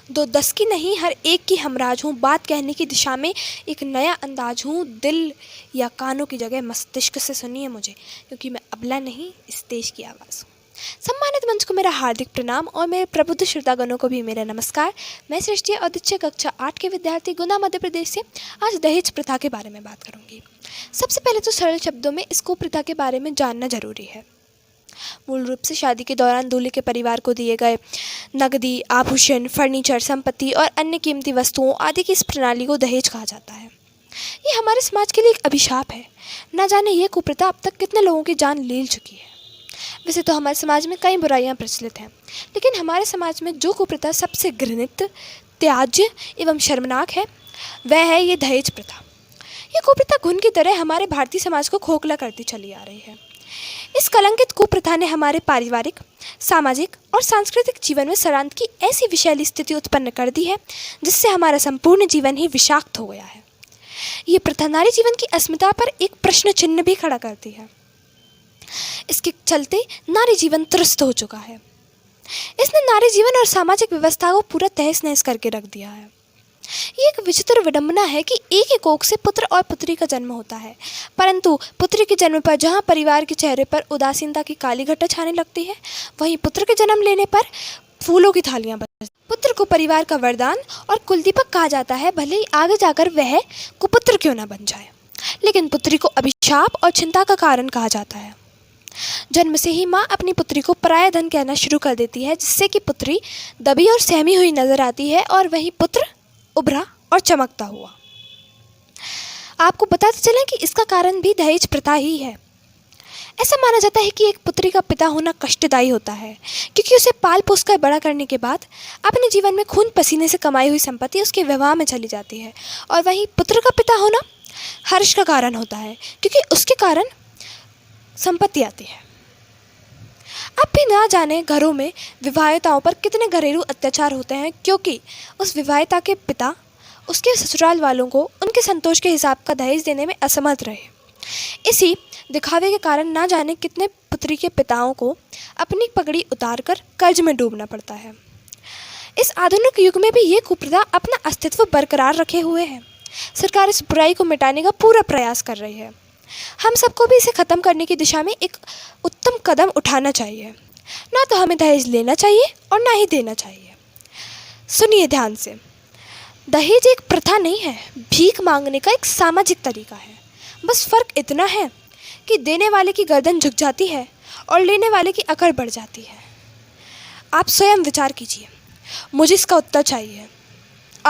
दो दस की नहीं हर एक की हमराज हूँ, बात कहने की दिशा में एक नया अंदाज हूँ। दिल या कानों की जगह मस्तिष्क से सुनिए मुझे, क्योंकि मैं अबला नहीं इस देश की आवाज़ हूँ। सम्मानित मंच को मेरा हार्दिक प्रणाम और मेरे प्रबुद्ध श्रोतागणों को भी मेरा नमस्कार। मैं सृष्टि औदिच्य कक्षा 8 के विद्यार्थी गुना मध्य प्रदेश से आज दहेज प्रथा के बारे में बात करूँगी। सबसे पहले तो सरल शब्दों में इस कुप्रथा के बारे में जानना जरूरी है। मूल रूप से शादी के दौरान दूल्हे के परिवार को दिए गए नकदी, आभूषण, फर्नीचर, संपत्ति और अन्य कीमती वस्तुओं आदि की इस प्रणाली को दहेज कहा जाता है। ये हमारे समाज के लिए एक अभिशाप है। न जाने ये कुप्रथा अब तक कितने लोगों की जान ले चुकी है। वैसे तो हमारे समाज में कई बुराइयां प्रचलित हैं, लेकिन हमारे समाज में जो कुप्रथा सबसे घृणित, त्याज्य एवं शर्मनाक है वह है ये दहेज प्रथा। ये कुप्रथा घुन की तरह हमारे भारतीय समाज को खोखला करती चली आ रही है। इस कलंकित कुप्रथा ने हमारे पारिवारिक, सामाजिक और सांस्कृतिक जीवन में शरारत की ऐसी विषैली स्थिति उत्पन्न कर दी है जिससे हमारा संपूर्ण जीवन ही विषाक्त हो गया है। ये प्रथा नारी जीवन की अस्मिता पर एक प्रश्न चिन्ह भी खड़ा करती है। इसके चलते नारी जीवन त्रस्त हो चुका है। इसने नारी जीवन और सामाजिक व्यवस्था को पूरा तहस नहस करके रख दिया है। ये एक विचित्र विडंबना है कि एक ही कोख से पुत्र और पुत्री का जन्म होता है, परंतु पुत्री के जन्म पर जहाँ परिवार के चेहरे पर उदासीनता की काली घटा छाने लगती है, वहीं पुत्र के जन्म लेने पर फूलों की थालियां बजती। पुत्र को परिवार का वरदान और कुलदीपक कहा जाता है, भले ही आगे जाकर वह कुपुत्र क्यों न बन जाए, लेकिन पुत्री को अभिशाप और चिंता का कारण कहा जाता है। जन्म से ही माँ अपनी पुत्री को पराया धन कहना शुरू कर देती है, जिससे कि पुत्री दबी और सहमी हुई नजर आती है और वही पुत्र उभरा और चमकता हुआ। आपको बताते चलें कि इसका कारण भी दहेज प्रथा ही है। ऐसा माना जाता है कि एक पुत्री का पिता होना कष्टदायी होता है, क्योंकि उसे पाल पोस कर बड़ा करने के बाद अपने जीवन में खून पसीने से कमाई हुई संपत्ति उसके विवाह में चली जाती है, और वहीं पुत्र का पिता होना हर्ष का कारण होता है, क्योंकि उसके कारण संपत्ति आती है। अब भी ना जाने घरों में विवाहिताओं पर कितने घरेलू अत्याचार होते हैं, क्योंकि उस विवाहिता के पिता उसके ससुराल वालों को उनके संतोष के हिसाब का दहेज देने में असमर्थ रहे। इसी दिखावे के कारण ना जाने कितने पुत्री के पिताओं को अपनी पगड़ी उतारकर कर्ज में डूबना पड़ता है। इस आधुनिक युग में भी ये कुप्रथा अपना अस्तित्व बरकरार रखे हुए है। सरकार इस बुराई को मिटाने का पूरा प्रयास कर रही है। हम सबको भी इसे ख़त्म करने की दिशा में एक उत्तम कदम उठाना चाहिए। ना तो हमें दहेज लेना चाहिए और ना ही देना चाहिए। सुनिए ध्यान से, दहेज एक प्रथा नहीं है, भीख मांगने का एक सामाजिक तरीका है। बस फ़र्क इतना है कि देने वाले की गर्दन झुक जाती है और लेने वाले की अकड़ बढ़ जाती है। आप स्वयं विचार कीजिए, मुझे इसका उत्तर चाहिए।